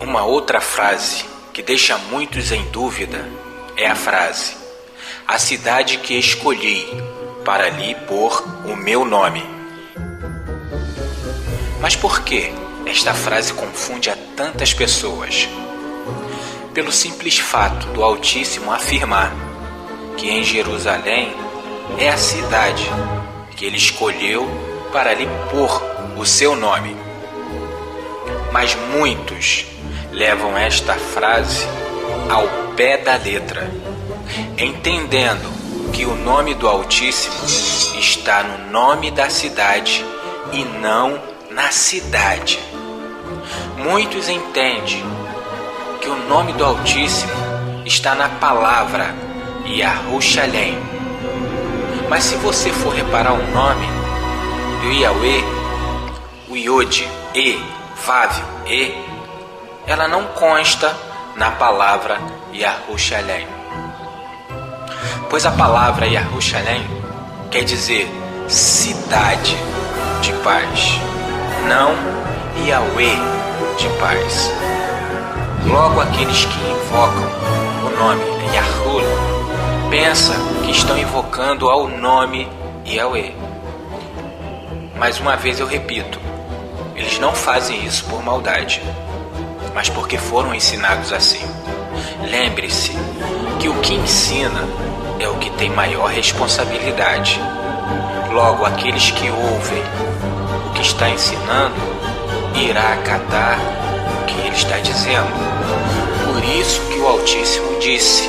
Uma outra frase que deixa muitos em dúvida é a frase: a cidade que escolhi para lhe pôr o meu nome. Mas por que esta frase confunde a tantas pessoas? Pelo simples fato do Altíssimo afirmar que em Jerusalém é a cidade que ele escolheu para lhe pôr o seu nome. Mas muitos levam esta frase ao pé da letra, entendendo que o nome do Altíssimo está no nome da cidade e não na cidade. Muitos entendem que o nome do Altíssimo está na palavra Yahushalaim. Mas se você for reparar o nome do Yahweh, o Yod, E, Vav, E, ela não consta na palavra Yahushalaim. Pois a palavra Yahushalaim quer dizer cidade de paz, não Yahweh de paz. Logo, aqueles que invocam o nome Yahul pensam que estão invocando ao nome Yahweh. Mais uma vez eu repito, eles não fazem isso por maldade, mas porque foram ensinados assim. Lembre-se que o que ensina é o que tem maior responsabilidade. Logo, aqueles que ouvem o que está ensinando irá acatar o que ele está dizendo. Por isso que o Altíssimo disse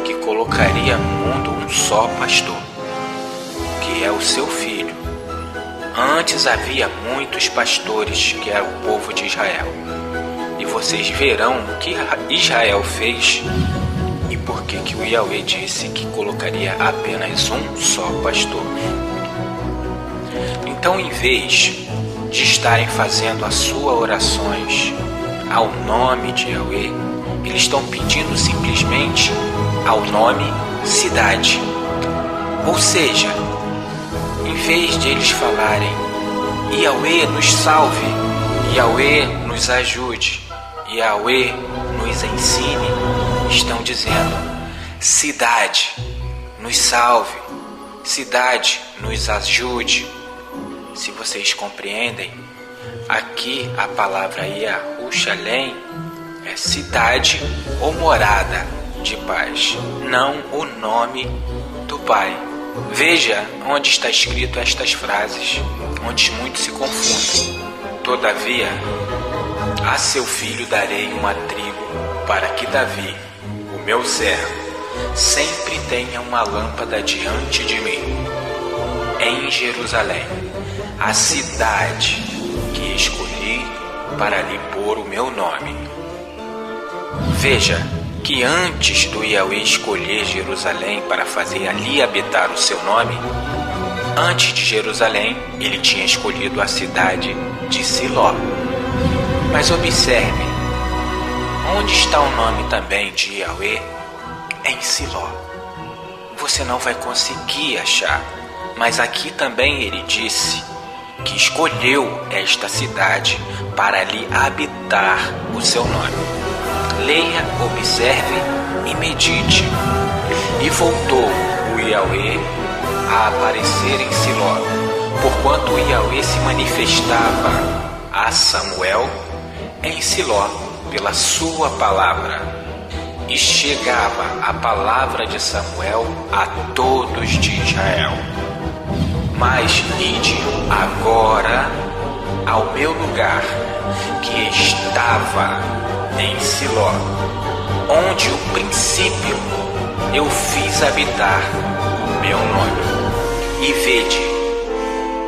que colocaria no mundo um só pastor, que é o seu filho. Antes havia muitos pastores que eram o povo de Israel. E vocês verão o que Israel fez e por que o Yahweh disse que colocaria apenas um só pastor. Então, em vez de estarem fazendo as suas orações ao nome de Yahweh, eles estão pedindo simplesmente ao nome cidade. Ou seja, em vez de eles falarem Yahweh nos salve, Yahweh nos ajude, Yahweh nos ensine, estão dizendo cidade nos salve, cidade nos ajude. Se vocês compreendem, aqui a palavra Yahushalaim é cidade ou morada de paz, não o nome do Pai. Veja onde está escrito estas frases, onde muitos se confundem. Todavia, a seu filho darei uma tribo, para que Davi, o meu servo, sempre tenha uma lâmpada diante de mim. Em Jerusalém, a cidade que escolhi para lhe pôr o meu nome. Veja que antes do Yahweh escolher Jerusalém para fazer ali habitar o seu nome, antes de Jerusalém, ele tinha escolhido a cidade de Siló. Mas observe, onde está o nome também de Yahweh? Em Siló. Você não vai conseguir achar, mas aqui também ele disse que escolheu esta cidade para ali habitar o seu nome. Leia, observe e medite. E voltou o Yahweh a aparecer em Siló, porquanto o Yahweh se manifestava a Samuel em Siló pela sua palavra, e chegava a palavra de Samuel a todos de Israel. Mas ide agora ao meu lugar que estava em Siló, onde o princípio eu fiz habitar o meu nome, e vede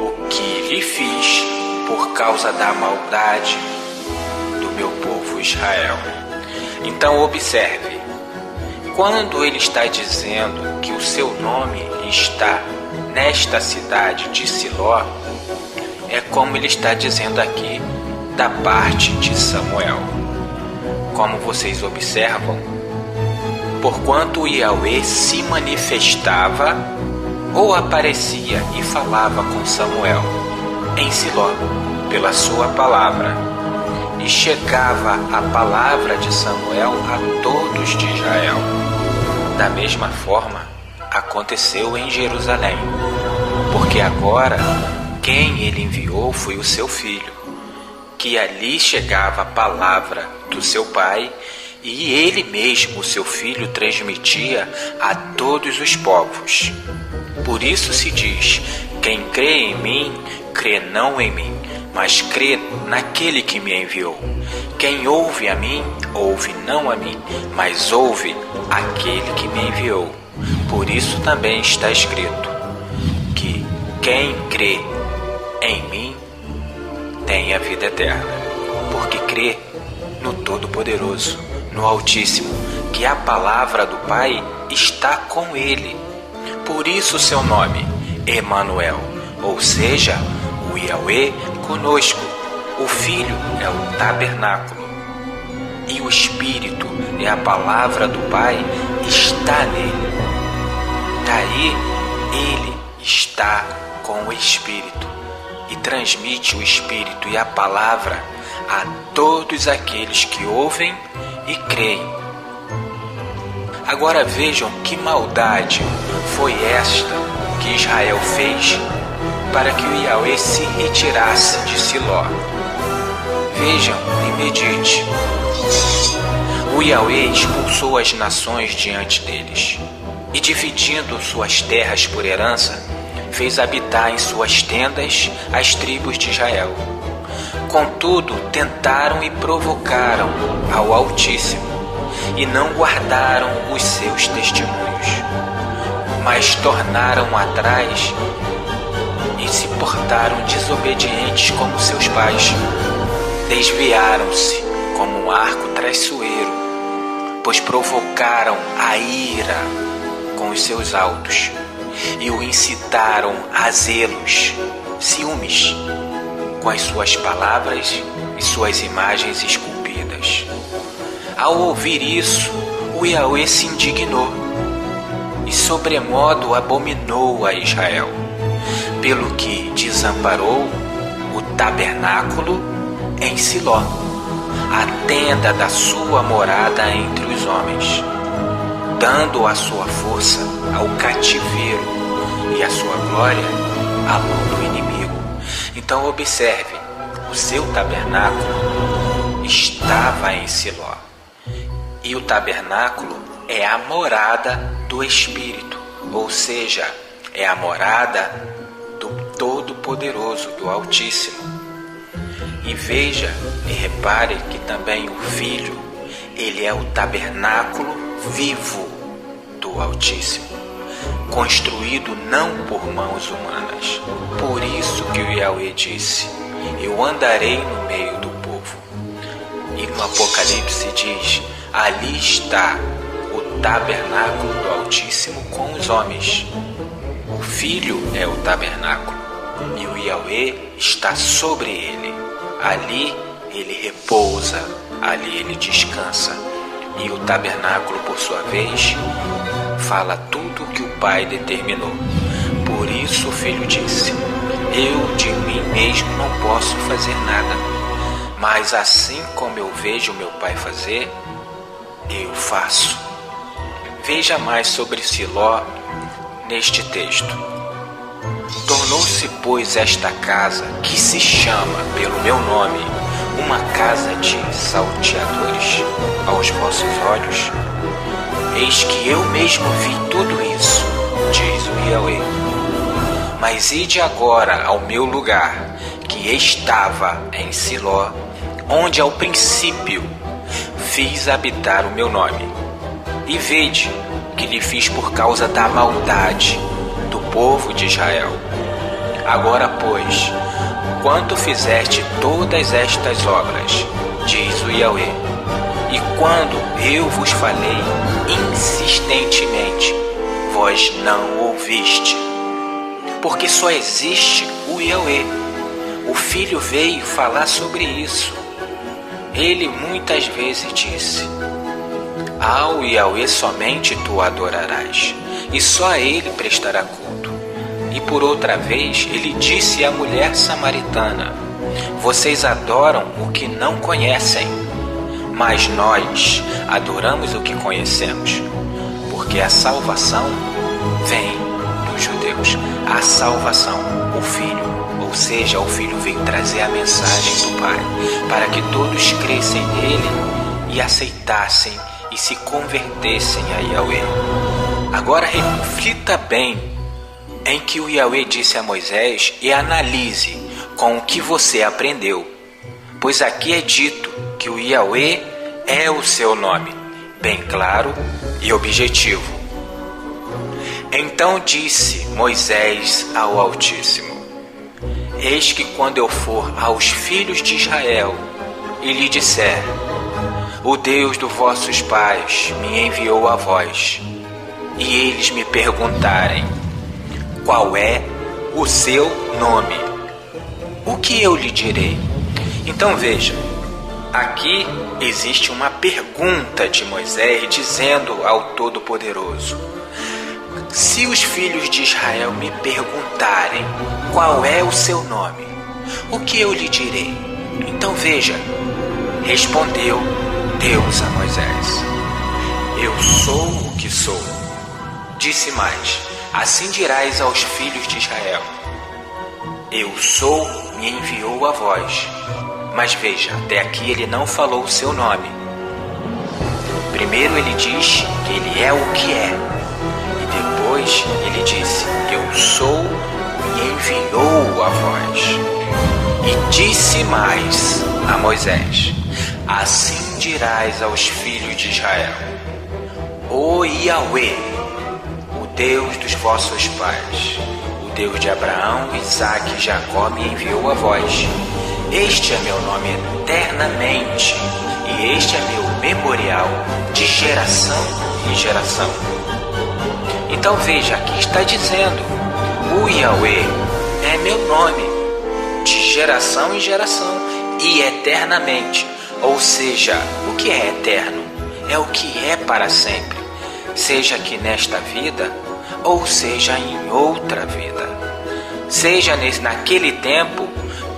o que lhe fiz por causa da maldade do meu povo Israel. Então observe, quando ele está dizendo que o seu nome está nesta cidade de Siló, é como ele está dizendo aqui da parte de Samuel. Como vocês observam, porquanto o Yahweh se manifestava ou aparecia e falava com Samuel em Siló pela sua palavra, e chegava a palavra de Samuel a todos de Israel. Da mesma forma, aconteceu em Jerusalém, porque agora quem ele enviou foi o seu filho, que ali chegava a palavra do seu pai, e ele mesmo, seu filho, transmitia a todos os povos. Por isso se diz: quem crê em mim, crê não em mim, mas crê naquele que me enviou. Quem ouve a mim, ouve não a mim, mas ouve aquele que me enviou. Por isso também está escrito que quem crê em mim tem a vida eterna, porque crê no Todo-Poderoso, no Altíssimo, que a palavra do Pai está com ele. Por isso seu nome, Emanuel, ou seja, o Yahweh conosco. O Filho é o tabernáculo, e o Espírito é a palavra do Pai, está nele. Daí ele está com o Espírito e transmite o Espírito e a palavra a todos aqueles que ouvem e creem. Agora vejam que maldade foi esta que Israel fez para que o Yahweh se retirasse de Siló. Vejam e medite. O Yahweh expulsou as nações diante deles e, dividindo suas terras por herança, fez habitar em suas tendas as tribos de Israel. Contudo, tentaram e provocaram ao Altíssimo e não guardaram os seus testemunhos, mas tornaram atrás e se portaram desobedientes como seus pais. Desviaram-se como um arco traiçoeiro, pois provocaram a ira com os seus altos e o incitaram a zelos, ciúmes, com as suas palavras e suas imagens esculpidas. Ao ouvir isso, o Yahweh se indignou e sobremodo abominou a Israel, pelo que desamparou o tabernáculo em Siló, a tenda da sua morada entre os homens, dando a sua força ao cativeiro e a sua glória à mão do inimigo. Então observe, o seu tabernáculo estava em Siló, e o tabernáculo é a morada do Espírito, ou seja, é a morada do Todo-Poderoso, do Altíssimo. E veja e repare que também o Filho, ele é o tabernáculo vivo do Altíssimo, construído não por mãos humanas. Por isso que o Yahweh disse: eu andarei no meio do povo. E no Apocalipse diz: ali está o tabernáculo do Altíssimo com os homens. O Filho é o tabernáculo e o Yahweh está sobre ele. Ali ele repousa, ali ele descansa. E o tabernáculo, por sua vez, fala tudo o que o Pai determinou. Por isso o Filho disse: eu de mim mesmo não posso fazer nada, mas assim como eu vejo meu Pai fazer, eu faço. Veja mais sobre Siló neste texto. Tornou-se, pois, esta casa, que se chama pelo meu nome, uma casa de salteadores aos vossos olhos? Eis que eu mesmo vi tudo isso, diz o Yahweh. Mas ide agora ao meu lugar, que estava em Siló, onde ao princípio fiz habitar o meu nome. E vede que lhe fiz por causa da maldade do povo de Israel. Agora, pois, quando fizeste todas estas obras, diz o Yahweh, e quando eu vos falei insistentemente, vós não ouviste. Porque só existe o Yahweh. O Filho veio falar sobre isso. Ele muitas vezes disse: ao Yahweh somente tu adorarás, e só a ele prestará culto. E por outra vez ele disse à mulher samaritana: vocês adoram o que não conhecem, mas nós adoramos o que conhecemos, porque a salvação vem dos judeus. A salvação, o Filho, ou seja, o Filho veio trazer a mensagem do Pai, para que todos crescem nele e aceitassem e se convertessem a Yahweh. Agora reflita bem em que o Yahweh disse a Moisés e analise com o que você aprendeu, pois aqui é dito que o Yahweh é o seu nome, bem claro e objetivo. Então disse Moisés ao Altíssimo: eis que quando eu for aos filhos de Israel e lhe disser, o Deus dos vossos pais me enviou a vós, e eles me perguntarem, qual é o seu nome? O que eu lhe direi? Então veja, aqui existe uma pergunta de Moisés dizendo ao Todo-Poderoso: se os filhos de Israel me perguntarem qual é o seu nome, o que eu lhe direi? Então veja, respondeu Deus a Moisés: eu sou o que sou. Disse mais: assim dirás aos filhos de Israel, eu sou, me enviou a vós. Mas veja, até aqui ele não falou o seu nome. Primeiro ele diz que ele é o que é, e depois ele disse, eu sou, me enviou a vós. E disse mais a Moisés: assim dirás aos filhos de Israel, o Yahweh, o Deus dos vossos pais, o Deus de Abraão, Isaque e Jacó me enviou a vós. Este é meu nome eternamente, e este é meu memorial de geração em geração. Então veja, aqui está dizendo, o Yahweh é meu nome, de geração em geração e eternamente. Ou seja, o que é eterno? É o que é para sempre, seja aqui nesta vida, ou seja em outra vida. Seja naquele tempo,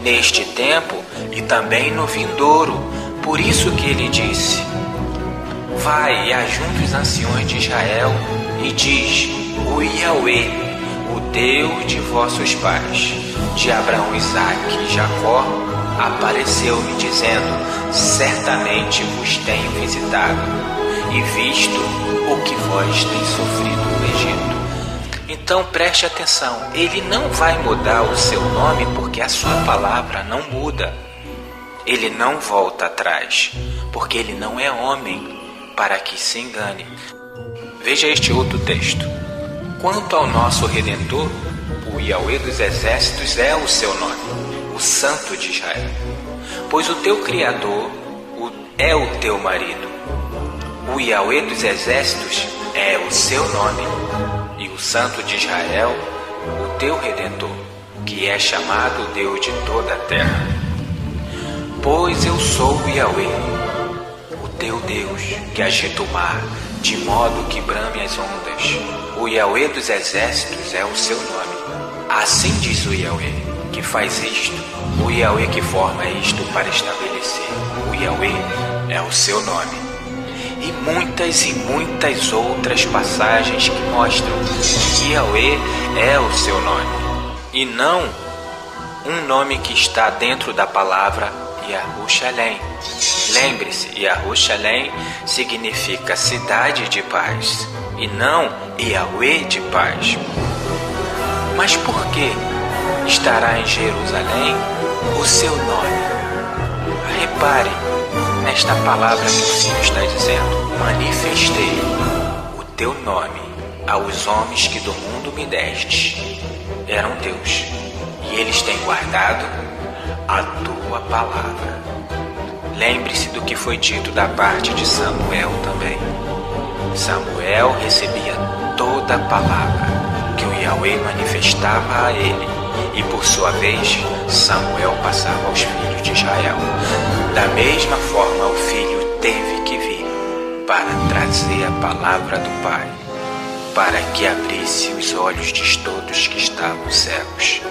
neste tempo e também no vindouro. Por isso que ele disse, vai e ajunta os anciões de Israel e diz, o Yahweh, o Deus de vossos pais, de Abraão, Isaque e Jacó, apareceu-me dizendo, certamente vos tenho visitado e visto o que vós tendes sofrido no Egito. Então preste atenção, ele não vai mudar o seu nome porque a sua palavra não muda. Ele não volta atrás, porque ele não é homem para que se engane. Veja este outro texto. Quanto ao nosso Redentor, o Yahweh dos exércitos é o seu nome, o Santo de Israel. Pois o teu Criador é o teu marido. O Yahweh dos exércitos é o seu nome. E o Santo de Israel, o teu Redentor, que é chamado Deus de toda a terra. Pois eu sou o Yahweh, o teu Deus, que agita o mar, de modo que brame as ondas. O Yahweh dos exércitos é o seu nome. Assim diz o Yahweh, que faz isto, o Yahweh que forma isto para estabelecer. O Yahweh é o seu nome. E muitas outras passagens que mostram que Yahweh é o seu nome, e não um nome que está dentro da palavra Yerushalém. Lembre-se, Yerushalém significa cidade de paz, e não Yahweh de paz. Mas por que estará em Jerusalém o seu nome? Repare nesta palavra que o Senhor está dizendo, manifestei o teu nome aos homens que do mundo me deste. Eram teus, e eles têm guardado a tua palavra. Lembre-se do que foi dito da parte de Samuel também. Samuel recebia toda a palavra que o Yahweh manifestava a ele, e por sua vez Samuel passava aos filhos de Israel. Da mesma forma o filho teve que vir para trazer a palavra do Pai, para que abrisse os olhos de todos que estavam cegos.